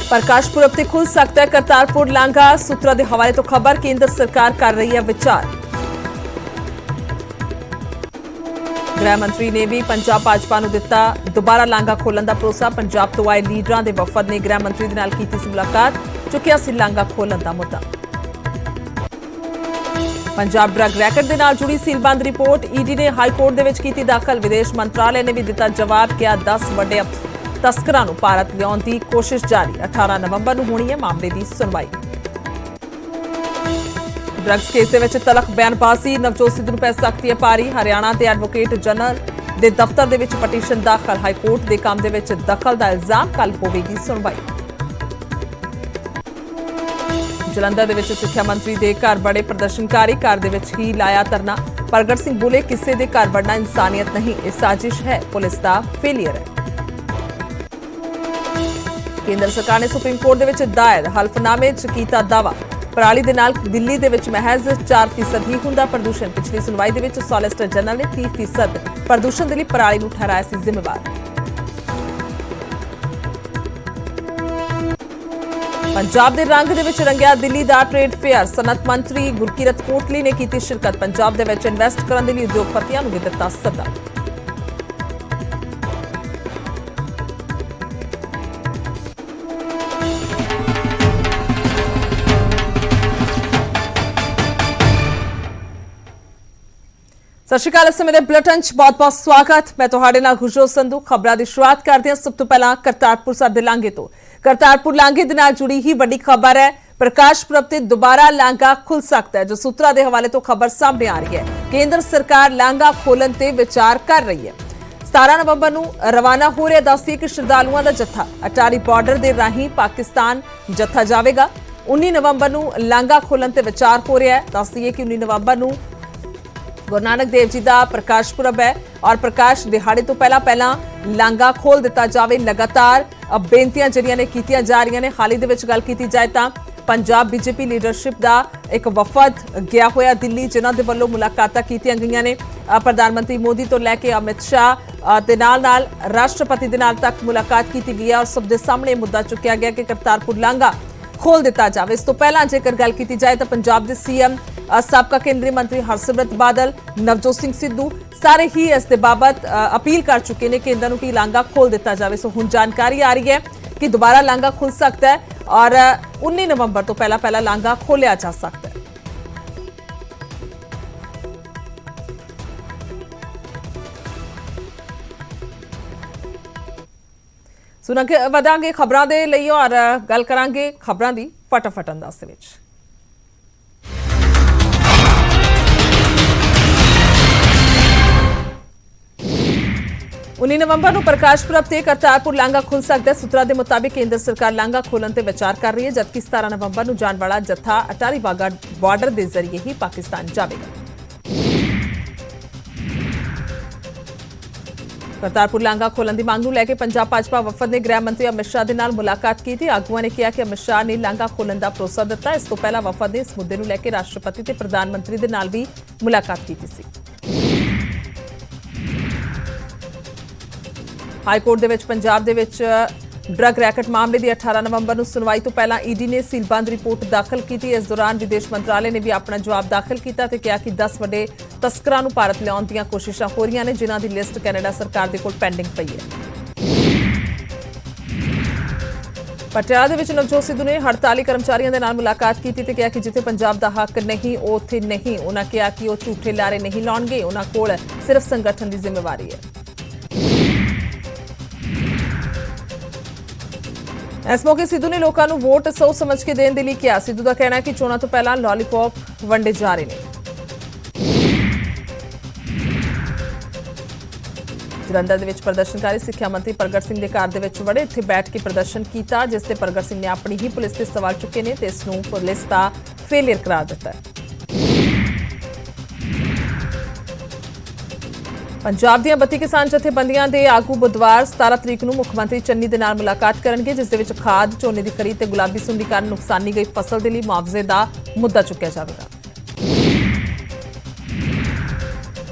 प्रकाश पुरब ते खुल सकता है करतारपुर लांघा। सूत्रों के हवाले तो खबर केंद्र सरकार कर रही है विचार। गृह मंत्री ने भी पंजाब भाजपा नूं दिता दोबारा लांघा खोलण दा भरोसा। पंजाब तो आए लीडरां दे वफद ने गृह मंत्री दे नाल कीती सी मुलाकात, चुकिया सी लांघा खोलण दा मुद्दा। पंजाब ड्रग रैकेट दे नाल जुड़ी सीलबंद रिपोर्ट ईडी ने हाई कोर्ट दे विच कीती दाखल। विदेश मंत्रालय ने भी दिता जवाब, किया 10 वड्डे तस्करां नूं भारत लियाउण दी कोशिश जारी। 18 नवंबर नूं होनी है मामले की सुनवाई। ड्रग्स केस दे विच तलख बयानबाजी, नवजोत सिद्धू नूं पै सकती है भारी। हरियाणा के एडवोकेट जनरल दे दफ्तर दे विच पटीशन दाखल। हाई कोर्ट के काम दे विच दखल का इल्जाम, कल होवेगी सुनवाई। जलंधर दे विच सिक्ख्या मंत्री दे घर बड़े प्रदर्शनकारी, घर दे विच ही लाया धरना। प्रगट सिंह बोले, किसी के घर बढ़ना इंसानियत नहीं, यह साजिश है, पुलिस का फेलियर है। केंद्र सरकार ने सुप्रीम कोर्ट दे विच दायर हल्फनामे च कीता दावा, पराली दे नाल दिल्ली दे विच महज 4% ही हुंदा प्रदूषण। पिछली सुनवाई दे विच सॉलिसिटर जनरल ने 30% प्रदूषण दे लई पराली नूं ठहराया सी जिम्मेवार। पंजाब दे रंग दे विच रंगिया दिल्ली दा ट्रेड फेयर। सनत मंत्री गुरकीरत कोटली ने कीती शिरकत। पंजाब दे विच इन्वेस्ट करन दे लई उद्योगपतियां नूं भी दिता सੱਦਾ। सत श्री अकाल। इस समय बुलेटिन च बहुत बहुत स्वागत। मैं तुहाडे नाल गुरजोत संधू। खबरां दी शुरुआत करदे हां सब तो पहला करतारपुर साहिब दे लांघे तो। करतारपुर लांघे दे नाल जुड़ी ही वड्डी खबर है। प्रकाश पुरब ते दोबारा लांघा खुल सकता है, जो सूत्रों के हवाले तो खबर सामने आ रही है। केंद्र सरकार लांघा खोलन ते विचार कर रही है। 17 नवंबर नूं रवाना हो रहा। दस्सिए कि श्रद्धालुओं का जत्था अटारी बॉर्डर के राही पाकिस्तान जत्था जाएगा। 19 नवंबर नूं लांघा खोलन ते विचार हो रहा है। दस्सिए कि 19 नवंबर नूं गुरु नानक देव जी का प्रकाश पुरब है और प्रकाश दिहाड़े तो पहला लांघा खोल दिता जाए। लगातार बेनतियां जिहड़ियां ने कीतियां जा रही ने। हाल ही दे विच गल कीती जाए तां पंजाब बीजेपी लीडरशिप का एक वफद गया होया दिल्ली, जिन्हां दे वल्लों मुलाकातां कीतियां गईयां ने। प्रधानमंत्री मोदी तो लैके अमित शाह दे नाल राष्ट्रपति दे नाल तक मुलाकात की गई है और सब दे सामने मुद्दा चुकिया गया कि करतारपुर लांघा खोल दिता जाए। इस तो पहला जेकर गल की जाए तो पंजाब के सीएम साबका केंद्रीय मंत्री हरसिमरत बादल, नवजोत सिंह सिद्धू सारे ही इस दे बाबत अपील कर चुके हैं केंद्र की लांघा खोल दिता जाए। सो हुण जानकारी आ रही है कि दोबारा लांघा खुल सकता है और 19 नवंबर तो पहला लांघा खोलिया जा सकता है। सुनांगे वधांगे खबरां दे लई और गल करांगे खबरां दी फटाफट अंदाज दे विच। 19 नवंबर को प्रकाश पुरब से करतारपुर लांघा खुल सकता है। सूत्रों के मुताबिक केंद्र सरकार लांघा खोलन से विचार कर रही है, जबकि 17 नवंबर को जाने वाला जत्था अटारी वाघा बॉर्डर के जरिए ही पाकिस्तान जाएगा। करतारपुर लांघा खोलन की मांग को लैके पंजाब भाजपा वफद ने गृह मंत्री अमित शाह के नाल मुलाकात की थी। आगुआ ने कहा कि अमित शाह ने लांघा खोलन का भरोसा दिता। इस तो पहला वफद ने इस मुद्दे को लैके राष्ट्रपति ते प्रधानमंत्री के नाल भी मुलाकात की थी। हाईकोर्ट के पंजाब दे विच ड्रग रैकेट मामले की 18 नवंबर को सुनवाई तो पहला ईडी ने सीलबंद रिपोर्ट दाखिल की थी। इस दौरान विदेश मंत्रालय ने भी अपना जवाब दाखिल किया तो कहा कि 10 वड्डे तस्करां नूं भारत लियाउण दीयां कोशिशां हो रही ने, जिन्हां दी लिस्ट कैनेडा सरकार दे कोल पेंडिंग पई है। पटियाला दे विच नवजोत सिद्धू ने हड़ताली कर्मचारियों के नाल मुलाकात की तो कहा कि जिथे पंजाब का हक नहीं उत्थे नहीं। उन्होंने कहा कि वह झूठे लारे नहीं लाउणगे, उन्हां कोल सिर्फ संगठन की जिम्मेवारी है। इस मौके सिद्धू ने लोगों को वोट सोच समझ के देने के लिए किया। सिद्धू का कहना है कि चोणों तो पहला लॉलीपॉप वंडे जा रहे हैं। जलंधर दे विच प्रदर्शनकारी सिक्ख्या मंत्री प्रगट सिंह के घर दे विच वड़े, इत्थे बैठ के प्रदर्शन किया, जिससे प्रगट सिंह ने अपनी ही पुलिस से सवाल चुके हैं तो इसनूं पुलिस का फेलियर करार दिता है। पंजाब दीआं 32 किसान जथेबंदियां दे आगू बुधवार 17 तरीक नूं मुख्यमंत्री चन्नी दे नाल मुलाकात करनगे, जिस दे विच खाद, झोने की खरीद ते गुलाबी सुंडी कारण नुकसानी गई फसल के लिए मुआवजे का मुद्दा चुकिया जाएगा।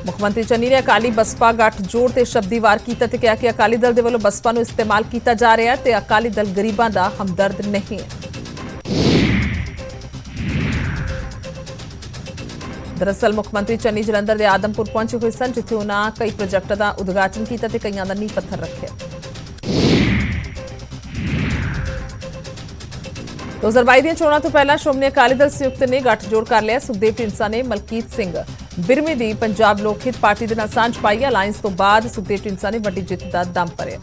ਮੁੱਖ ਮੰਤਰੀ ਚੰਨੀ ਨੇ ਅਕਾਲੀ ਬਸਪਾ ਗੱਠਜੋੜ ਤੇ ਸ਼ਬਦੀ ਵਾਰ ਕੀਤਾ ਤੇ ਕਿਹਾ ਕਿ ਅਕਾਲੀ ਦਲ ਦੇ ਵੱਲੋਂ ਬਸਪਾ ਨੂੰ ਇਸਤੇਮਾਲ ਕੀਤਾ ਜਾ ਰਿਹਾ ਹੈ ਤੇ ਅਕਾਲੀ ਦਲ ਗਰੀਬਾਂ ਦਾ ਹਮਦਰਦ ਨਹੀਂ ਹੈ। ਦਰਅਸਲ ਮੁੱਖ ਮੰਤਰੀ ਚੰਨੀ ਜਲੰਧਰ ਦੇ ਆਦਮਪੁਰ ਪਹੁੰਚੇ ਹੋਏ ਸਨ, ਜਿੱਥੇ ਉਹਨਾਂ ਕਈ ਪ੍ਰੋਜੈਕਟਾਂ ਦਾ ਉਦਘਾਟਨ ਕੀਤਾ ਤੇ ਕਈਆਂ ਦਾ ਨੀਂਹ ਪੱਥਰ ਰੱਖਿਆ। 2022 ਦੀਆਂ ਚੋਣਾਂ ਤੋਂ ਪਹਿਲਾਂ ਸ਼੍ਰੋਮਣੀ ਅਕਾਲੀ ਦਲ ਸੰਯੁਕਤ ਨੇ ਗੱਠਜੋੜ ਕਰ ਲਿਆ। ਸੁਖਦੇਵ ਢੀਂਡਸਾ ਨੇ ਮਲਕੀਤ ਸਿੰਘ ਬਿਰਮੀ ਦੀ ਪੰਜਾਬ ਲੋਕ ਹਿੱਤ ਪਾਰਟੀ ਦੇ ਨਾਲ ਸਾਂਝ ਪਾਈ। ਅਲਾਇੰਸ ਤੋਂ ਬਾਅਦ ਸੁਖਦੇਵ ਢੀਂਡਸਾ ਨੇ ਵੱਡੀ ਜਿੱਤ ਦਾ ਦਮ ਭਰਿਆ।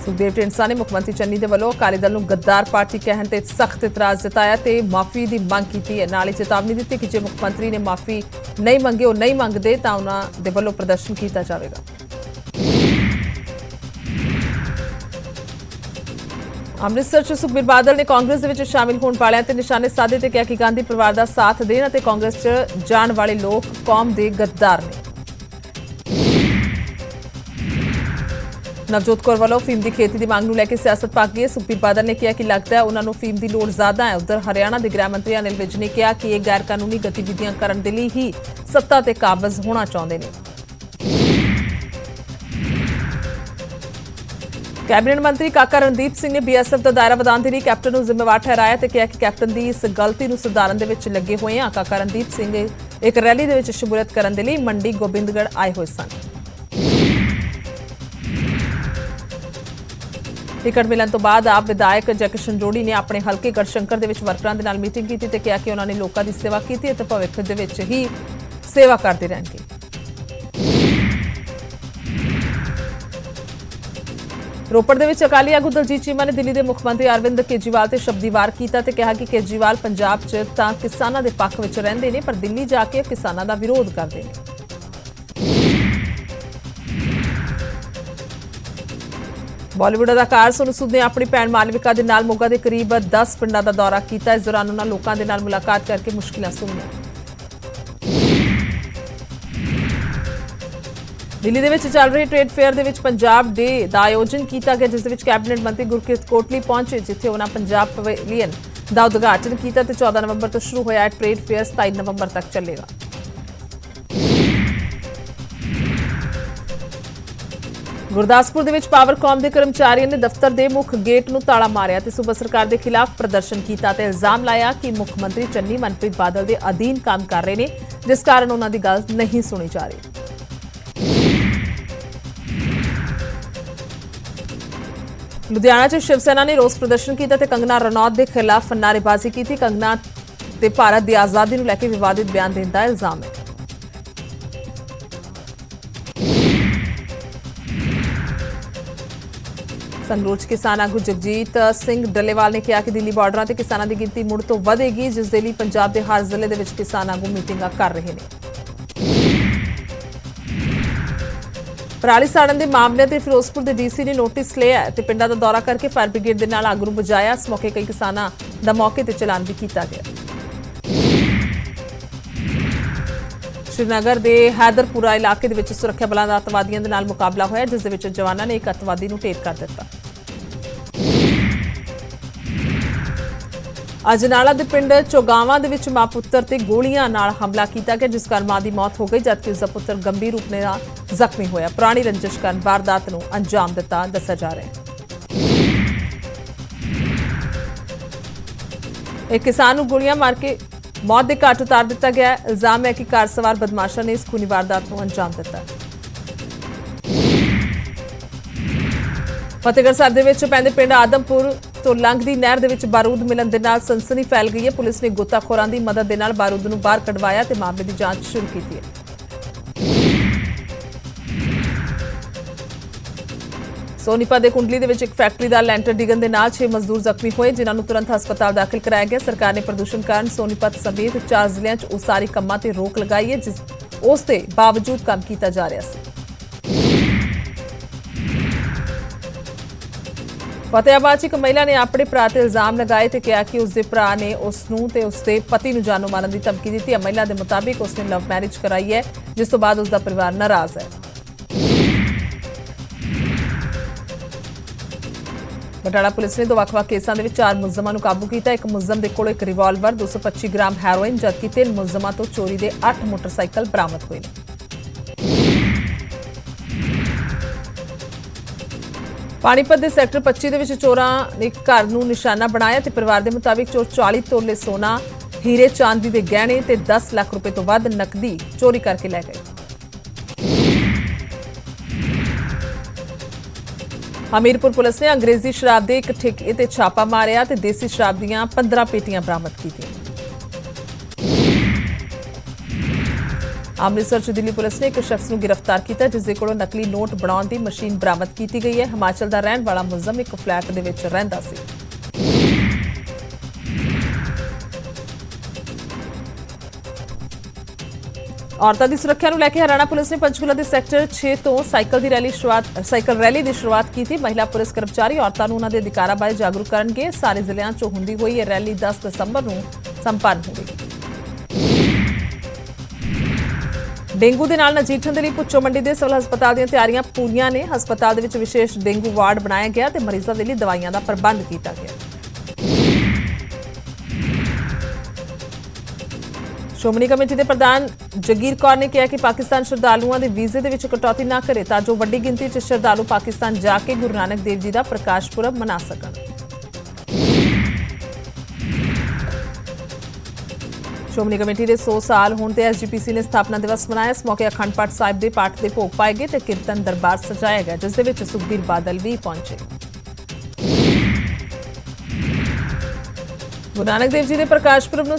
ਸੁਖਦੇਵ ਢੀਂਡਸਾ ਨੇ ਮੁੱਖ ਮੰਤਰੀ ਚੰਨੀ ਦੇ ਵੱਲੋਂ ਅਕਾਲੀ ਦਲ ਨੂੰ ਗੱਦਾਰ ਪਾਰਟੀ ਕਹਿਣ ਤੇ ਸਖਤ ਇਤਰਾਜ਼ ਜਤਾਇਆ ਤੇ ਮਾਫੀ ਦੀ ਮੰਗ ਕੀਤੀ ਹੈ। ਨਾਲ ਹੀ ਚੇਤਾਵਨੀ ਦਿੱਤੀ ਕਿ ਜੇ ਮੁੱਖ ਮੰਤਰੀ ਨੇ ਮਾਫੀ ਨਹੀਂ ਮੰਗੀ, ਉਹ ਨਹੀਂ ਮੰਗਦੇ ਤਾਂ ਉਹਨਾਂ ਦੇ ਵੱਲੋਂ ਪ੍ਰਦਰਸ਼ਨ ਕੀਤਾ ਜਾਵੇਗਾ। ਅੰਮ੍ਰਿਤਸਰ 'ਚ ਸੁਖਬੀਰ ਬਾਦਲ ਨੇ ਕਾਂਗਰਸ ਦੇ ਵਿੱਚ ਸ਼ਾਮਿਲ ਹੋਣ ਵਾਲਿਆਂ ਤੇ ਨਿਸ਼ਾਨੇ ਸਾਧੇ ਤੇ ਕਿਹਾ ਕਿ ਗਾਂਧੀ ਪਰਿਵਾਰ ਦਾ ਸਾਥ ਦੇਣ ਅਤੇ ਕਾਂਗਰਸ 'ਚ ਜਾਣ ਵਾਲੇ ਲੋਕ ਕੌਮ ਦੇ ਗੱਦਾਰ ਨੇ। ਨਵਜੋਤ ਕੌਰ ਵੱਲੋਂ ਫੀਮ ਦੀ ਖੇਤੀ ਦੀ ਮੰਗ ਨੂੰ ਲੈ ਕੇ ਸਿਆਸਤ ਭੱਗ ਗਈ ਹੈ। ਸੁਖਬੀਰ ਬਾਦਲ ਨੇ ਕਿਹਾ ਕਿ ਲੱਗਦਾ ਹੈ ਉਹਨਾਂ ਨੂੰ ਫੀਮ ਦੀ ਲੋੜ ਜ਼ਿਆਦਾ ਹੈ। ਉਧਰ ਹਰਿਆਣਾ ਦੇ ਗ੍ਰਹਿ ਮੰਤਰੀ ਅਨਿਲ ਵਿਜ ਨੇ ਕਿਹਾ ਕਿ ਇਹ ਗੈਰ ਕਾਨੂੰਨੀ ਗਤੀਵਿਧੀਆਂ ਕਰਨ ਦੇ ਲਈ ਹੀ ਸੱਤਾ ਤੇ ਕਾਬਜ਼ ਹੋਣਾ ਚਾਹੁੰਦੇ ਨੇ। ਕੈਬਨਿਟ ਮੰਤਰੀ ਕਾਕਾ ਰਣਦੀਪ ਸਿੰਘ ਨੇ ਬੀਐਸਐਫ ਦਾ ਦਾਇਰਾ ਵਧਾਉਣ ਦੇ ਲਈ ਕੈਪਟਨ ਨੂੰ ਜ਼ਿੰਮੇਵਾਰ ਠਹਿਰਾਇਆ ਤੇ ਕਿਹਾ ਕਿ ਕੈਪਟਨ ਦੀ ਇਸ ਗਲਤੀ ਨੂੰ ਸੁਧਾਰਨ ਦੇ ਵਿੱਚ ਲੱਗੇ ਹੋਏ ਹਨ। ਕਾਕਾ ਰਣਦੀਪ ਸਿੰਘ ਇੱਕ ਰੈਲੀ ਦੇ ਵਿੱਚ ਸ਼ਮੂਲੀਅਤ ਕਰਨ ਦੇ ਲਈ ਮੰਡੀ ਗੋਬਿੰਦਗੜ੍ਹ ਆਏ ਹੋਏ ਸਨ। ਟਿਕਟ ਮਿਲਣ ਤੋਂ ਬਾਅਦ ਆਪ ਵਿਧਾਇਕ ਜੈਕਿਸ਼ਨ ਜੋੜੀ ਨੇ ਆਪਣੇ ਹਲਕੇ ਗੜਸ਼ੰਕਰ ਦੇ ਵਿੱਚ ਵਰਕਰਾਂ ਦੇ ਨਾਲ ਮੀਟਿੰਗ ਕੀਤੀ ਤੇ ਕਿਹਾ ਕਿ ਉਹਨਾਂ ਨੇ ਲੋਕਾਂ ਦੀ ਸੇਵਾ ਕੀਤੀ ਅਤੇ ਭਵਿੱਖ ਦੇ ਵਿੱਚ ਹੀ ਸੇਵਾ ਕਰਦੇ ਰਹਿਣਗੇ। ਰੋਪੜ ਦੇ ਵਿੱਚ ਅਕਾਲੀ ਆਗੂ ਦਲਜੀਤ ਚੀਮਾ ਨੇ ਦਿੱਲੀ ਦੇ ਮੁੱਖ ਮੰਤਰੀ ਅਰਵਿੰਦ ਕੇਜਰੀਵਾਲ ਤੇ ਸ਼ਬਦੀ ਵਾਰ ਕੀਤਾ ਤੇ ਕਿਹਾ ਕਿ ਕੇਜਰੀਵਾਲ ਪੰਜਾਬ 'ਚ ਤਾਂ ਕਿਸਾਨਾਂ ਦੇ ਪੱਖ ਵਿੱਚ ਰਹਿੰਦੇ ਨੇ, ਪਰ ਦਿੱਲੀ ਜਾ ਕੇ ਕਿਸਾਨਾਂ ਦਾ ਵਿਰੋਧ ਕਰਦੇ ਨੇ। ਬਾਲੀਵੁੱਡ ਅਦਾਕਾਰ ਸੋਨੂ ਸੂਦ ਨੇ ਆਪਣੀ ਭੈਣ ਮਾਲਵਿਕਾ ਦੇ ਨਾਲ ਮੋਗਾ ਦੇ ਕਰੀਬ 10 ਪਿੰਡਾਂ ਦਾ ਦੌਰਾ ਕੀਤਾ। ਇਸ ਦੌਰਾਨ ਉਹਨਾਂ ਲੋਕਾਂ ਦੇ ਨਾਲ ਮੁਲਾਕਾਤ ਕਰਕੇ ਮੁਸ਼ਕਿਲਾਂ ਸੁਣੀਆਂ। ਦਿੱਲੀ ਦੇ ਵਿੱਚ ਚੱਲ ਰਹੀ ਟ੍ਰੇਡ ਫੇਅਰ ਦੇ ਵਿੱਚ ਪੰਜਾਬ ਡੇ ਦਾ ਆਯੋਜਨ ਕੀਤਾ ਗਿਆ, ਜਿਸ ਦੇ ਵਿੱਚ ਕੈਬਨਿਟ ਮੰਤਰੀ ਗੁਰਕਿਰਤ ਕੋਟਲੀ ਪਹੁੰਚੇ, ਜਿੱਥੇ ਉਹਨਾਂ ਪੰਜਾਬ ਪਵੇਲੀਅਨ ਦਾ ਉਦਘਾਟਨ ਕੀਤਾ ਤੇ 14 ਨਵੰਬਰ ਤੋਂ ਸ਼ੁਰੂ ਹੋਇਆ ਟ੍ਰੇਡ ਫੇਅਰ 27 ਨਵੰਬਰ ਤੱਕ ਚੱਲੇਗਾ। ਗੁਰਦਾਸਪੁਰ ਦੇ ਵਿੱਚ ਪਾਵਰਕਾਮ ਦੇ ਕਰਮਚਾਰੀਆਂ ਨੇ ਦਫ਼ਤਰ ਦੇ ਮੁੱਖ ਗੇਟ ਨੂੰ ਤਾਲਾ ਮਾਰਿਆ ਤੇ ਸੂਬਾ ਸਰਕਾਰ ਦੇ ਖਿਲਾਫ ਪ੍ਰਦਰਸ਼ਨ ਕੀਤਾ ਤੇ ਇਲਜ਼ਾਮ ਲਾਇਆ ਕਿ ਮੁੱਖ ਮੰਤਰੀ ਚੰਨੀ ਮਨਪ੍ਰੀਤ ਬਾਦਲ ਦੇ ਅਧੀਨ ਕੰਮ ਕਰ ਰਹੇ ਨੇ, ਜਿਸ ਕਾਰਨ ਉਹਨਾਂ ਦੀ ਗੱਲ ਨਹੀਂ ਸੁਣੀ ਜਾ ਰਹੀ। ਲੁਧਿਆਣਾ 'ਚ ਸ਼ਿਵ ਸੈਨਾ ਨੇ ਰੋਸ ਪ੍ਰਦਰਸ਼ਨ ਕੀਤਾ ਤੇ ਕੰਗਨਾ ਰਣੌਤ ਦੇ ਖਿਲਾਫ ਨਾਅਰੇਬਾਜ਼ੀ ਕੀਤੀ। ਕੰਗਨਾ ਤੇ ਭਾਰਤ ਦੀ ਆਜ਼ਾਦੀ ਨੂੰ ਲੈ ਕੇ ਵਿਵਾਦਿਤ ਬਿਆਨ ਦੇਣ ਦਾ ਇਲਜ਼ਾਮ ਹੈ। ਸੰਗਰੂਰ 'ਚ ਕਿਸਾਨ ਆਗੂ ਜਗਜੀਤ ਸਿੰਘ ਡੱਲੇਵਾਲ ਨੇ ਕਿਹਾ ਕਿ ਦਿੱਲੀ ਬਾਰਡਰਾਂ ਤੇ ਕਿਸਾਨਾਂ ਦੀ ਗਿਣਤੀ ਮੁੜ ਤੋਂ ਵਧੇਗੀ, ਜਿਸ ਦੇ ਲਈ ਪੰਜਾਬ ਦੇ ਹਰ ਜ਼ਿਲ੍ਹੇ ਦੇ ਵਿੱਚ ਕਿਸਾਨ ਆਗੂ ਮੀਟਿੰਗਾਂ ਕਰ ਰਹੇ ਨੇ। ਪਰਾਲੀ ਸਾੜਨ ਦੇ ਮਾਮਲੇ ਤੇ ਫਿਰੋਜ਼ਪੁਰ ਦੇ ਡੀਸੀ ਨੇ ਨੋਟਿਸ ਲਿਆ ਤੇ ਪਿੰਡਾਂ ਦਾ ਦੌਰਾ ਕਰਕੇ ਫਾਇਰ ਬ੍ਰਿਗੇਡ ਦੇ ਨਾਲ ਅੱਗ ਨੂੰ ਬੁਝਾਇਆ। ਇਸ ਮੌਕੇ ਕਈ ਕਿਸਾਨਾਂ ਦਾ ਮੌਕੇ ਤੇ ਚਲਾਨ ਵੀ ਕੀਤਾ ਗਿਆ। ਸ਼੍ਰੀਨਗਰ ਦੇ ਹੈਦਰਪੁਰਾ ਇਲਾਕੇ ਦੇ ਵਿੱਚ ਸੁਰੱਖਿਆ ਬਲਾਂ ਦਾ ਅੱਤਵਾਦੀਆਂ ਦੇ ਨਾਲ ਮੁਕਾਬਲਾ ਹੋਇਆ, ਜਿਸ ਦੇ ਵਿੱਚ ਜਵਾਨਾਂ ਨੇ ਇੱਕ ਅੱਤਵਾਦੀ ਨੂੰ ਢੇਰ ਕਰ ਦਿੱਤਾ। ਅਜਨਾਲਾ ਦੇ ਪਿੰਡ ਚੋਗਾਵਾਂ ਦੇ ਵਿੱਚ ਮਾਂ ਪੁੱਤਰ ਤੇ ਗੋਲੀਆਂ ਨਾਲ ਹਮਲਾ ਕੀਤਾ ਗਿਆ, ਜਿਸ ਕਾਰਨ ਮਾਂ ਦੀ ਮੌਤ ਹੋ ਗਈ, ਜਦਕਿ ਉਸਦਾ ਪੁੱਤਰ ਗੰਭੀਰ ਰੂਪ ਨਾਲ ਜ਼ਖਮੀ ਹੋਇਆ। ਪੁਰਾਣੀ ਰੰਜਿਸ਼ ਕਾਰਨ ਵਾਰਦਾਤ ਨੂੰ ਅੰਜਾਮ ਦਿੱਤਾ ਦੱਸਿਆ ਜਾ ਰਿਹਾ ਹੈ। ਇੱਕ ਕਿਸਾਨ ਨੂੰ ਗੋਲੀਆਂ ਮਾਰ ਕੇ ਮੌਤ ਦੇ ਘਾਟ ਉਤਾਰ ਦਿੱਤਾ ਗਿਆ। ਇਲਜ਼ਾਮ ਹੈ ਕਿ ਕਾਰ ਸਵਾਰ ਬਦਮਾਸ਼ਾਂ ਨੇ ਇਸ ਖੂਨੀ ਵਾਰਦਾਤ ਨੂੰ ਅੰਜਾਮ ਦਿੱਤਾ। ਫਤਿਹਗੜ੍ਹ ਸਾਹਿਬ ਦੇ ਵਿੱਚ ਪੈਂਦੇ ਪਿੰਡ ਆਦਮਪੁਰ ਤੋਂ ਲੰਘਦੀ ਨਹਿਰ ਦੇ ਵਿੱਚ ਬਾਰੂਦ ਮਿਲਣ ਦੇ ਨਾਲ ਸਨਸਨੀ ਫੈਲ ਗਈ ਹੈ। ਪੁਲਿਸ ਨੇ ਗੋਤਾਖੋਰਾਂ ਦੀ ਮਦਦ ਦੇ ਨਾਲ ਬਾਰੂਦ ਨੂੰ ਬਾਹਰ ਕਢਵਾਇਆ ਤੇ ਮਾਮਲੇ ਦੀ ਜਾਂਚ ਸ਼ੁਰੂ ਕੀਤੀ ਹੈ। ਸੋਨੀਪਤ ਦੇ ਕੁੰਡਲੀ ਦੇ ਵਿੱਚ ਇੱਕ ਫੈਕਟਰੀ ਦਾ ਲੈਂਟਰ ਡਿੱਗਣ ਦੇ ਨਾਲ 6 ਮਜ਼ਦੂਰ ਜ਼ਖਮੀ ਹੋਏ, ਜਿਨ੍ਹਾਂ ਨੂੰ ਤੁਰੰਤ ਹਸਪਤਾਲ ਦਾਖਲ ਕਰਾਇਆ ਗਿਆ। ਸਰਕਾਰ ਨੇ ਪ੍ਰਦੂਸ਼ਣ ਕਾਰਨ ਸੋਨੀਪਤ ਸਮੇਤ 4 ਜ਼ਿਲ੍ਹਿਆਂ 'ਚ ਉਸਾਰੀ ਕੰਮਾਂ ਤੇ ਰੋਕ ਲਗਾਈ ਹੈ, ਉਸ ਦੇ ਬਾਵਜੂਦ ਕੰਮ ਕੀਤਾ ਜਾ ਰਿਹਾ ਸੀ। ਫਤਿਆਬਾਦ 'ਚ ਇੱਕ ਮਹਿਲਾ ਨੇ ਆਪਣੇ ਭਰਾ ਤੇ ਇਲਜ਼ਾਮ ਲਗਾਏ ਤੇ ਕਿਹਾ ਕਿ ਉਸਦੇ ਭਰਾ ਨੇ ਉਸ ਨੂੰ ਤੇ ਉਸਦੇ ਪਤੀ ਨੂੰ ਜਾਨੋਂ ਮਾਰਨ ਦੀ ਧਮਕੀ ਦਿੱਤੀ ਹੈ। ਮਹਿਲਾ ਦੇ ਮੁਤਾਬਿਕ ਉਸਨੇ ਲਵ ਮੈਰਿਜ ਕਰਾਈ ਹੈ, ਜਿਸ ਤੋਂ ਬਾਅਦ ਉਸਦਾ ਪਰਿਵਾਰ ਨਾਰਾਜ਼ ਹੈ। ਬਟਾਲਾ ਪੁਲਿਸ ਨੇ ਦੋ ਵੱਖ-ਵੱਖ ਕੇਸਾਂ ਦੇ ਵਿੱਚ 4 ਮੁਲਜ਼ਮਾਂ ਨੂੰ ਕਾਬੂ ਕੀਤਾ। ਇੱਕ ਮੁਲਜ਼ਮ ਦੇ ਕੋਲ ਇੱਕ ਰਿਵਾਲਵਰ, 225 ਗ੍ਰਾਮ ਹੈਰੋਇਨ, ਜਦਕਿ 3 ਮੁਲਜ਼ਮਾਂ ਤੋਂ ਚੋਰੀ ਦੇ 8 ਮੋਟਰਸਾਈਕਲ ਬਰਾਮਦ ਹੋਏ ਨੇ। ਪਾਣੀਪਤ ਦੇ ਸੈਕਟਰ 25 ਦੇ ਵਿੱਚ ਚੋਰਾਂ ਨੇ ਇੱਕ ਘਰ ਨੂੰ ਨਿਸ਼ਾਨਾ ਬਣਾਇਆ ਤੇ ਪਰਿਵਾਰ ਦੇ ਮੁਤਾਬਿਕ ਚੋਰ 40 ਤੋਲੇ ਸੋਨਾ, ਹੀਰੇ ਚਾਂਦੀ ਦੇ ਗਹਿਣੇ ਤੇ 10 ਲੱਖ ਰੁਪਏ ਤੋਂ ਵੱਧ ਨਕਦੀ ਚੋਰੀ ਕਰਕੇ ਲੈ ਗਏ। ਹਮੀਰਪੁਰ ਪੁਲਿਸ ਨੇ ਅੰਗਰੇਜ਼ੀ ਸ਼ਰਾਬ ਦੇ ਇੱਕ ਠੇਕੇ ਤੇ ਛਾਪਾ ਮਾਰਿਆ ਤੇ ਦੇਸੀ ਸ਼ਰਾਬ ਦੀਆਂ 15 ਪੇਟੀਆਂ ਬਰਾਮਦ ਕੀਤੀਆਂ। ਅੰਮ੍ਰਿਤਸਰ 'ਚ ਦਿੱਲੀ ਪੁਲਿਸ ਨੇ ਇੱਕ ਸ਼ਖਸ ਨੂੰ ਗ੍ਰਿਫਤਾਰ ਕੀਤਾ ਜਿਸ ਦੇ ਕੋਲੋਂ ਨਕਲੀ ਨੋਟ ਬਣਾਉਣ ਦੀ ਮਸ਼ੀਨ ਬਰਾਮਦ ਕੀਤੀ ਗਈ ਹੈ। ਹਿਮਾਚਲ ਦਾ ਰਹਿਣ ਵਾਲਾ ਮੁਲਜ਼ਮ ਇੱਕ ਫਲੈਟ ਦੇ ਵਿੱਚ ਰਹਿੰਦਾ ਸੀ। ਔਰਤਾਂ ਦੀ ਸੁਰੱਖਿਆ ਨੂੰ ਲੈ ਕੇ ਹਰਿਆਣਾ ਪੁਲਿਸ ਨੇ ਪੰਚਕੂਲਾ ਦੇ ਸੈਕਟਰ 6 ਤੋਂ ਸਾਈਕਲ ਰੈਲੀ ਦੀ ਸ਼ੁਰੂਆਤ ਕੀਤੀ। ਮਹਿਲਾ ਪੁਲਿਸ ਕਰਮਚਾਰੀ ਔਰਤਾਂ ਨੂੰ ਉਹਨਾਂ ਦੇ ਅਧਿਕਾਰਾਂ ਬਾਰੇ ਜਾਗਰੂਕ ਕਰਨਗੇ। ਸਾਰੇ ਜ਼ਿਲ੍ਹਿਆਂ 'ਚੋਂ ਹੁੰਦੀ ਹੋਈ ਇਹ ਰੈਲੀ 10 ਦਸੰਬਰ ਨੂੰ ਸੰਪੰਨ ਹੋਵੇਗੀ। ਡੇਂਗੂ ਦੇ ਨਾਲ ਨਜਿੱਠਣ ਦੇ ਲਈ ਭੁੱਚੋ ਮੰਡੀ ਦੇ ਸਿਵਲ ਹਸਪਤਾਲ ਦੀਆਂ ਤਿਆਰੀਆਂ ਪੂਰੀਆਂ ਨੇ। ਹਸਪਤਾਲ ਦੇ ਵਿੱਚ ਵਿਸ਼ੇਸ਼ ਡੇਂਗੂ ਵਾਰਡ ਬਣਾਇਆ ਗਿਆ ਤੇ ਮਰੀਜ਼ਾਂ ਦੇ ਲਈ ਦਵਾਈਆਂ ਦਾ ਪ੍ਰਬੰਧ ਕੀਤਾ ਗਿਆ। ਸ਼੍ਰੋਮਣੀ ਕਮੇਟੀ ਦੇ ਪ੍ਰਧਾਨ ਜਗੀਰ ਕੌਰ ਨੇ ਕਿਹਾ ਕਿ ਪਾਕਿਸਤਾਨ ਸ਼ਰਧਾਲੂਆਂ ਦੇ ਵੀਜ਼ੇ ਦੇ ਵਿੱਚ ਕਟੌਤੀ ਨਾ ਕਰੇ ਤਾਂ ਜੋ ਵੱਡੀ ਗਿਣਤੀ 'ਚ ਸ਼ਰਧਾਲੂ ਪਾਕਿਸਤਾਨ ਜਾ ਕੇ ਗੁਰੂ ਨਾਨਕ ਦੇਵ ਜੀ ਦਾ ਪ੍ਰਕਾਸ਼ ਪੁਰਬ ਮਨਾ ਸਕਣ। ਸ਼੍ਰੋਮਣੀ ਕਮੇਟੀ ਦੇ 100 ਸਾਲ ਹੋਣ ਤੇ ਐਸਜੀਪੀਸੀ ਨੇ ਸਥਾਪਨਾ ਦਿਵਸ ਮਨਾਇਆ। ਇਸ ਮੌਕੇ ਅਖੰਡ ਪਾਠ ਸਾਹਿਬ ਦੇ ਪਾਠ ਦੇ ਭੋਗ ਪਾਏ ਗਏ ਤੇ ਕੀਰਤਨ ਦਰਬਾਰ ਸਜਾਇਆ ਗਿਆ ਜਿਸ ਦੇ ਵਿੱਚ ਸੁਖਬੀਰ ਬਾਦਲ ਵੀ ਪਹੁੰਚੇ। ਗੁਰੂ ਨਾਨਕ ਦੇਵ ਜੀ ਦੇ ਪ੍ਰਕਾਸ਼ ਪੁਰਬ ਨੂੰ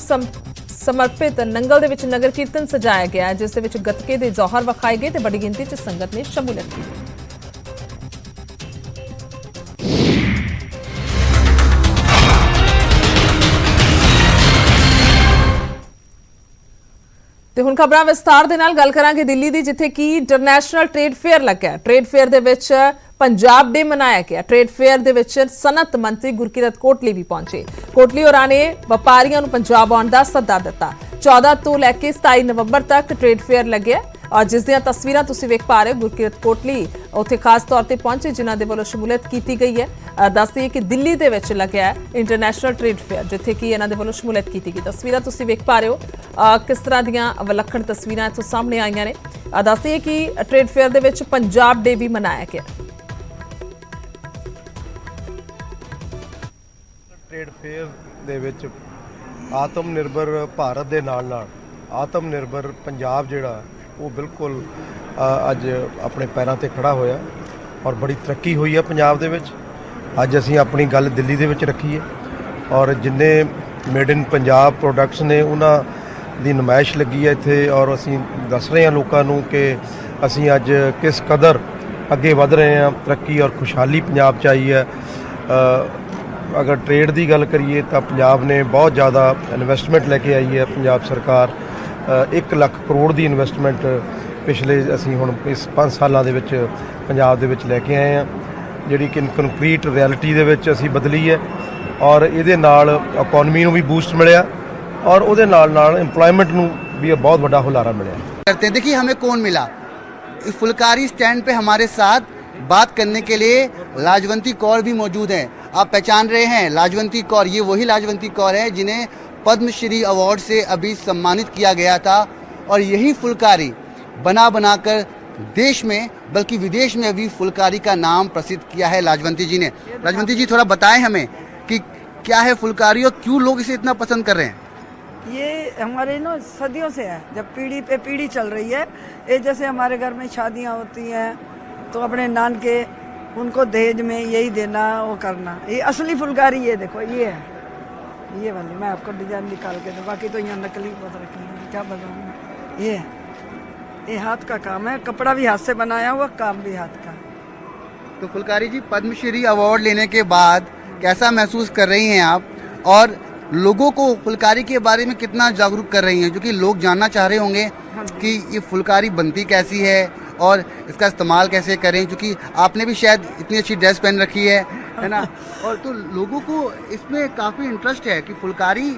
ਸਮਰਪਿਤ ਨੰਗਲ ਦੇ ਵਿੱਚ ਨਗਰ ਕੀਰਤਨ ਸਜਾਇਆ ਗਿਆ ਜਿਸ ਦੇ ਵਿੱਚ ਗੱਤਕੇ ਦੇ ਜੌਹਰ ਵਿਖਾਏ ਗਏ ਤੇ ਵੱਡੀ ਗਿਣਤੀ 'ਚ ਸੰਗਤ ਨੇ ਸ਼ਮੂਲੀਅਤ ਕੀਤੀ। ਤੇ ਹੁਣ ਖਬਰਾਂ ਵਿਸਤਾਰ ਦੇ ਨਾਲ ਗੱਲ ਕਰਾਂਗੇ ਦਿੱਲੀ ਦੀ, ਜਿੱਥੇ ਕਿ ਇੰਟਰਨੈਸ਼ਨਲ ਟ੍ਰੇਡ ਫੇਅਰ ਲੱਗਾ। ਟ੍ਰੇਡ ਫੇਅਰ ਦੇ ਵਿੱਚ ਪੰਜਾਬ ਡੇ ਮਨਾਇਆ ਗਿਆ। ਟ੍ਰੇਡ ਫੇਅਰ ਦੇ ਵਿੱਚ ਸਨਅਤ ਮੰਤਰੀ ਗੁਰਕੀਰਤ ਕੋਟਲੀ ਵੀ ਪਹੁੰਚੇ। ਕੋਟਲੀ ਹੋਰਾਂ ਨੇ ਵਪਾਰੀਆਂ ਨੂੰ ਪੰਜਾਬ ਆਉਣ ਦਾ ਸੱਦਾ ਦਿੱਤਾ। 14 ਤੋਂ ਲੈ ਕੇ 27 ਨਵੰਬਰ ਤੱਕ ਟ੍ਰੇਡ ਫੇਅਰ ਲੱਗਿਆ ਔਰ ਜਿਸ ਦੀਆਂ ਤਸਵੀਰਾਂ ਤੁਸੀਂ ਵੇਖ ਪਾ ਰਹੇ ਹੋ। ਗੁਰਕੀਰਤ ਕੋਟਲੀ ਉੱਥੇ ਖਾਸ ਤੌਰ ਤੇ ਪਹੁੰਚੇ ਜਿਨ੍ਹਾਂ ਦੇ ਵੱਲੋਂ ਸ਼ਮੂਲੀਅਤ ਕੀਤੀ ਗਈ ਹੈ। ਦੱਸਦੇ ਕਿ ਦਿੱਲੀ ਦੇ ਵਿੱਚ ਲੱਗਿਆ ਇੰਟਰਨੈਸ਼ਨਲ ਟ੍ਰੇਡ ਫੇਅਰ ਜਿੱਥੇ ਕਿ ਇਹਨਾਂ ਦੇ ਵੱਲੋਂ ਸ਼ਮੂਲੀਅਤ ਕੀਤੀ ਗਈ। ਤਸਵੀਰਾਂ ਤੁਸੀਂ ਵੇਖ ਪਾ ਰਹੇ ਹੋ ਕਿਸ ਤਰ੍ਹਾਂ ਦੀਆਂ ਵਿਲੱਖਣ ਤਸਵੀਰਾਂ ਇੱਥੋਂ ਸਾਹਮਣੇ ਆਈਆਂ ਨੇ। ਦੱਸਦੇ ਕਿ ਟ੍ਰੇਡ ਫੇਅਰ ਦੇ ਵਿੱਚ ਪੰਜਾਬ ਡੇ ਵੀ ਮਨਾਇਆ ਗਿਆ। ਟ੍ਰੇਡ ਫੇਅਰ ਦੇ ਵਿੱਚ ਆਤਮ ਨਿਰਭਰ ਭਾਰਤ ਦੇ ਨਾਲ ਨਾਲ ਆਤਮ ਨਿਰਭਰ ਪੰਜਾਬ ਜਿਹੜਾ ਉਹ ਬਿਲਕੁਲ ਅੱਜ ਆਪਣੇ ਪੈਰਾਂ ਤੇ ਖੜਾ ਹੋਇਆ ਔਰ ਬੜੀ ਤਰੱਕੀ ਹੋਈ ਹੈ ਪੰਜਾਬ ਦੇ ਵਿੱਚ। ਅੱਜ ਅਸੀਂ ਆਪਣੀ ਗੱਲ ਦਿੱਲੀ ਦੇ ਵਿੱਚ ਰੱਖੀ ਹੈ ਔਰ ਜਿੰਨੇ ਮੇਡ ਇਨ ਪੰਜਾਬ ਪ੍ਰੋਡਕਟਸ ਨੇ ਉਹਨਾਂ ਦੀ ਨੁਮਾਇਸ਼ ਲੱਗੀ ਹੈ ਇੱਥੇ ਔਰ ਅਸੀਂ ਦੱਸ ਰਹੇ ਹਾਂ ਲੋਕਾਂ ਨੂੰ ਕਿ ਅਸੀਂ ਅੱਜ ਕਿਸ ਕਦਰ ਅੱਗੇ ਵਧ ਰਹੇ ਹਾਂ। ਤਰੱਕੀ ਔਰ ਖੁਸ਼ਹਾਲੀ ਪੰਜਾਬ 'ਚ ਆਈ ਹੈ। ਅਗਰ ਟ੍ਰੇਡ ਦੀ ਗੱਲ ਕਰੀਏ ਤਾਂ ਪੰਜਾਬ ਨੇ ਬਹੁਤ ਜ਼ਿਆਦਾ ਇਨਵੈਸਟਮੈਂਟ ਲੈ ਕੇ ਆਈ ਹੈ। ਪੰਜਾਬ ਸਰਕਾਰ 1 ਲੱਖ ਕਰੋੜ ਦੀ ਇਨਵੈਸਟਮੈਂਟ ਪਿਛਲੇ ਅਸੀਂ ਹੁਣ ਇਸ 5 ਸਾਲਾਂ ਦੇ ਵਿੱਚ ਪੰਜਾਬ ਦੇ ਵਿੱਚ ਲੈ ਕੇ ਆਏ ਹਾਂ, ਜਿਹੜੀ ਕਿ ਕੰਕਰੀਟ ਰਿਐਲਿਟੀ ਦੇ ਵਿੱਚ ਅਸੀਂ ਬਦਲੀ ਹੈ ਔਰ ਇਹਦੇ ਨਾਲ ਇਕਨੋਮੀ ਨੂੰ ਵੀ ਬੂਸਟ ਮਿਲਿਆ और ਉਹਦੇ ਨਾਲ एम्प्लॉयमेंट ਨੂੰ भी बहुत बड़ा हुलारा मिला करते हैं। देखिए हमें कौन मिला इस फुलकारी स्टैंड पे हमारे साथ बात करने के लिए लाजवंती कौर भी मौजूद हैं। आप पहचान रहे हैं लाजवंती कौर, ये वही लाजवंती कौर है जिन्हें पद्मश्री अवार्ड से अभी सम्मानित किया गया था और यही फुलकारी बना कर देश में बल्कि विदेश में भी फुलकारी का नाम प्रसिद्ध किया है लाजवंती जी ने। लाजवंती जी थोड़ा बताएं हमें कि क्या है फुलकारी और क्यों लोग इसे इतना पसंद कर रहे हैं। ये हमारे ना सदियों से है, जब पीढ़ी पे पीढ़ी चल रही है। ये जैसे हमारे घर में शादियां होती हैं तो अपने नान के उनको दहेज में यही देना वो करना। ये असली फुलकारी ये देखो ये है, ये वाली मैं आपको डिजाइन निकाल के दूँ, बाकी तो यहाँ नकली बहुत रखी है क्या बताऊँ। ये हाथ का काम है, कपड़ा भी हाथ से बनाया हुआ, काम भी हाथ का। तो फुलकारी जी पद्मश्री अवार्ड लेने के बाद कैसा महसूस कर रही हैं आप और लोगों को फुलकारी के बारे में कितना जागरूक कर रही हैं, जो कि लोग जानना चाह रहे होंगे कि ये फुलकारी बनती कैसी है और इसका इस्तेमाल कैसे करें, क्योंकि आपने भी शायद इतनी अच्छी ड्रेस पहन रखी है ना। और तो लोगों को इसमें काफ़ी इंटरेस्ट है कि फुलकारी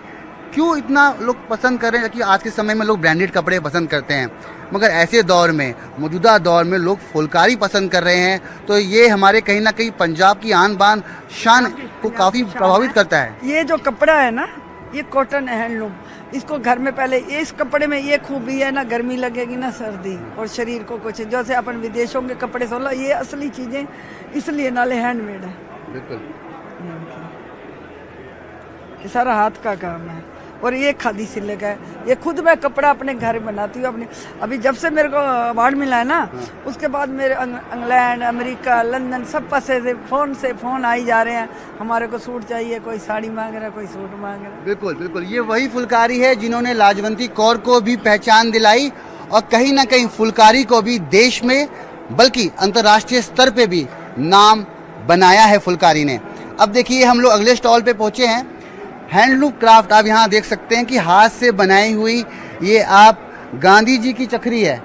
क्यों इतना लोग पसंद कर रहे हैं? कि आज के समय में लोग ब्रांडेड कपड़े पसंद करते हैं, मगर ऐसे दौर में, मौजूदा दौर में लोग फुलकारी पसंद कर रहे हैं, तो ये हमारे कहीं ना कहीं पंजाब की आन बान शान को काफ़ी प्रभावित करता है। ये जो कपड़ा है ना, ये कॉटन हैंडलूम, इसको घर में पहले इस कपड़े में ये खूबी है ना, गर्मी लगेगी ना सर्दी, और शरीर को कुछ जैसे अपन विदेशों के कपड़े सोला, ये असली चीजें इसलिए नाले हैंडमेड है। बिल्कुल, ये सारा हाथ का काम है, और ये खादी सिले का है। ये खुद मैं कपड़ा अपने घर बनाती हूँ अपने। अभी जब से मेरे को अवार्ड मिला है ना, उसके बाद मेरे इंग्लैंड, अमेरिका, लंदन सब पासे से फोन आई जा रहे हैं, हमारे को सूट चाहिए, कोई साड़ी मांग रहा है, कोई सूट मांग रहा है। बिल्कुल बिल्कुल, ये वही फुलकारी है जिन्होंने लाजवंती कौर को भी पहचान दिलाई, और कहीं ना कहीं फुलकारी को भी देश में बल्कि अंतर्राष्ट्रीय स्तर पे भी नाम बनाया है फुलकारी ने। अब देखिए, हम लोग अगले स्टॉल पे पहुंचे हैं। हैंडलूम क्राफ्ट आप यहाँ देख सकते हैं कि हाथ से बनाई हुई ये आप गांधी जी की चक्री है।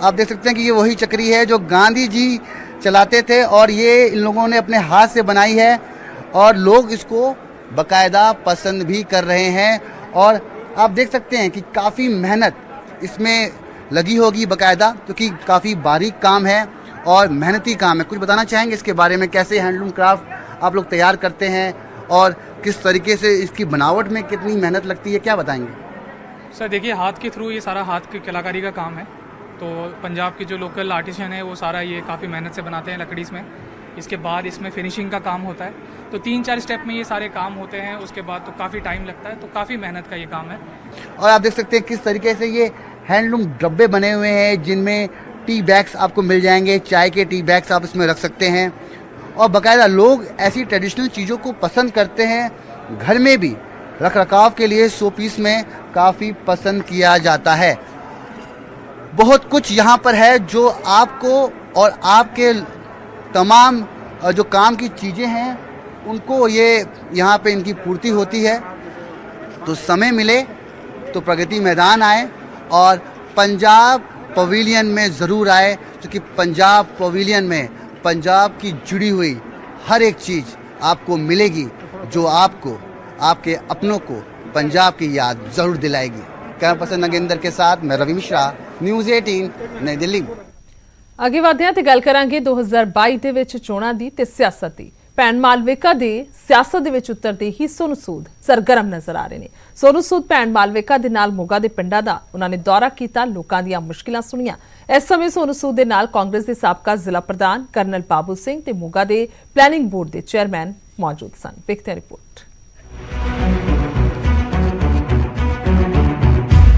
आप देख सकते हैं कि ये वही चक्री है जो गांधी जी चलाते थे, और ये इन लोगों ने अपने हाथ से बनाई है, और लोग इसको बाकायदा पसंद भी कर रहे हैं। और आप देख सकते हैं कि काफ़ी मेहनत इसमें लगी होगी बाकायदा, क्योंकि काफ़ी बारीक काम है और मेहनती काम है। कुछ बताना चाहेंगे इसके बारे में, कैसे हैंडलूम क्राफ्ट आप लोग तैयार करते हैं और किस तरीके से इसकी बनावट में कितनी मेहनत लगती है, क्या बताएंगे? सर देखिए, हाथ के थ्रू ये सारा हाथ की कलाकारी का काम है। तो पंजाब के जो लोकल आर्टिशन है वो सारा ये काफ़ी मेहनत से बनाते हैं लकड़ी में। इसके बाद इसमें फिनिशिंग का काम होता है, तो 3-4 स्टेप में ये सारे काम होते हैं। उसके बाद तो काफ़ी टाइम लगता है, तो काफ़ी मेहनत का ये काम है। और आप देख सकते हैं किस तरीके से ये हैंडलूम डब्बे बने हुए हैं, जिनमें टी बैग्स आपको मिल जाएंगे, चाय के टी बैग्स आप इसमें रख सकते हैं। और बाकायदा लोग ऐसी ट्रेडिशनल चीज़ों को पसंद करते हैं, घर में भी रख रखाव के लिए शो पीस में काफ़ी पसंद किया जाता है। बहुत कुछ यहाँ पर है जो आपको और आपके तमाम जो काम की चीज़ें हैं उनको ये यहाँ पे इनकी पूर्ति होती है। तो समय मिले तो प्रगति मैदान आए और पंजाब पवेलियन में ज़रूर आए, क्योंकि पंजाब पवेलियन में पंजाब की जुड़ी हुई हर एक चीज़ आपको मिलेगी जो आपको, आपके अपनों को पंजाब की याद ज़रूर दिलाएगी। कैमरा पर्सन नगेंद्र के साथ मैं रवि मिश्रा, न्यूज़ 18 नई दिल्ली। ਅੱਗੇ ਵਧਦੇ ਹਾਂ ਤੇ ਗੱਲ ਕਰਾਂਗੇ 2022 ਦੇ ਵਿੱਚ ਚੋਣਾਂ ਦੀ ਤੇ ਸਿਆਸਤ ਦੀ। ਭੈਣ ਮਾਲਵਿਕਾ ਦੇ ਸਿਆਸਤ ਦੇ ਵਿੱਚ ਉਤਰਦੇ ਹੀ ਸੋਨੂ ਸੂਦ ਸਰਗਰਮ ਨਜ਼ਰ ਆ ਰਹੇ ਨੇ। ਸੋਨੂ ਸੂਦ ਭੈਣ ਮਾਲਵਿਕਾ ਦੇ ਨਾਲ ਮੋਗਾ ਦੇ ਪਿੰਡਾਂ ਦਾ ਉਹਨਾਂ ਨੇ ਦੌਰਾ ਕੀਤਾ, ਲੋਕਾਂ ਦੀਆਂ ਮੁਸ਼ਕਿਲਾਂ ਸੁਣੀਆਂ। ਇਸ ਸਮੇਂ ਸੋਨੂ ਸੂਦ ਦੇ ਨਾਲ ਕਾਂਗਰਸ ਦੇ ਸਾਬਕਾ ਜ਼ਿਲ੍ਹਾ ਪ੍ਰਧਾਨ ਕਰਨਲ ਬਾਬੂ ਸਿੰਘ ਤੇ ਮੋਗਾ ਦੇ ਪਲੈਨਿੰਗ ਬੋਰਡ ਦੇ ਚੇਅਰਮੈਨ ਮੌਜੂਦ ਸਨ। ਵੇਖਦੇ ਹਾਂ ਰਿਪੋਰਟ।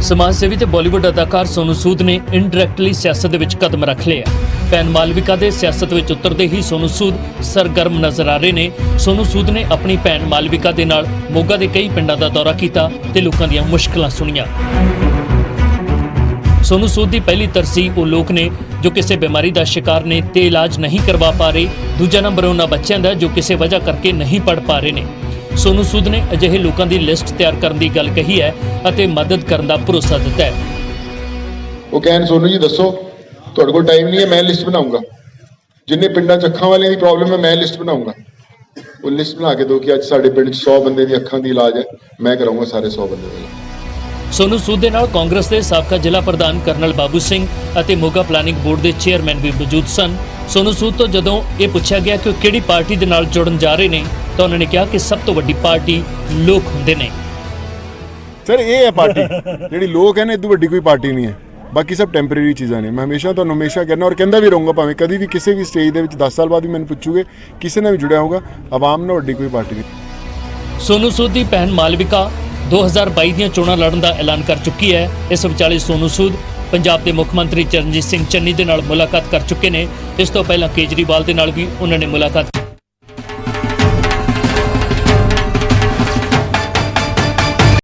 समाज सेवी ते बॉलीवुड अदाकार सोनू सूद ने इनडायरैक्टली सियासत दे विच कदम रख लिया। भैन मालविका दे सियासत विच उतरदे ही सोनू सूद सरगर्म नजर आ रहे ने। सोनू सूद ने अपनी भैन मालविका दे नाल मोगा दे कई पिंडां दा दौरा कीता ते लोकां दीयां मुश्किलां सुणीਆਂ। सोनू सूद दी पहली तरजीह वो लोग ने जो किसी बीमारी का शिकार ने ते इलाज नहीं करवा पा रहे। दूजा नंबर उन्हां बच्चों का जो किसी वजह करके नहीं पढ़ पा रहे ने। सोनू सूद ने अजिहे लोगों की लिस्ट तैयार करने की गल कही है ਅਤੇ मदद करने का भरोसा दिता है। वो कहन सोनू जी दसो तुहाडे कोल टाइम नहीं है, मैं लिस्ट बनाऊंगा, जिन्ने पिंडां च अखां वाले की प्रॉब्लम है मैं लिस्ट बनाऊंगा। वो लिस्ट बना के दो कि अज साडे पिंड 100 बंदे दी अखां दी इलाज है, मैं कराऊंगा सारे 100 बंदे दा। सोनू सूद दे नाल कांग्रेस के साबका जिला प्रधान करनल बाबू सिंह ਅਤੇ मोगा प्लानिंग बोर्ड के चेयरमैन भी मौजूद सन। सोनू सूद तो जदों ये पूछा गया कि किहड़ी पार्टी दे नाल जुड़न जा रहे हैं तो उन्होंने कहा कि सब तो वड्डी पार्टी लोग हुंदे ने। सर ये है पार्टी ਜਿਹੜੀ ਲੋਕ ਹੈ ਨਾ, ਇਦੋਂ ਵੱਡੀ ਕੋਈ ਪਾਰਟੀ ਨਹੀਂ ਹੈ, ਬਾਕੀ ਸਭ ਟੈਂਪਰੇਰੀ ਚੀਜ਼ਾਂ ਨੇ। ਮੈਂ ਹਮੇਸ਼ਾ ਤੁਹਾਨੂੰ ਹਮੇਸ਼ਾ ਕਹਿੰਦਾ ਔਰ ਕਹਿੰਦਾ ਵੀ ਰਹੂੰਗਾ, ਭਾਵੇਂ ਕਦੀ ਵੀ ਕਿਸੇ ਵੀ ਸਟੇਜ ਦੇ ਵਿੱਚ 10 ਸਾਲ ਬਾਅਦ ਵੀ ਮੈਨੂੰ ਪੁੱਛੂਗੇ, ਕਿਸੇ ਨਾਲ ਵੀ ਜੁੜਿਆ ਹੋਊਗਾ, ਆਵਾਮ ਨਾਲ ਵੱਡੀ ਕੋਈ ਪਾਰਟੀ ਨਹੀਂ। सोनू सूद की भैन मालविका 2022 ਦੀਆਂ ਚੋਣਾਂ ਲੜਨ ਦਾ ਐਲਾਨ ਕਰ ਚੁੱਕੀ ਹੈ। ਇਸ ਵਿਚਾਲੇ सोनू सूद पंजाब के मुख्य मंत्री चरणजीत सिंह चन्नी के नाल मुलाकात कर चुके हैं। इस तो पहला केजरीवाल के नाल भी उन्होंने मुलाकात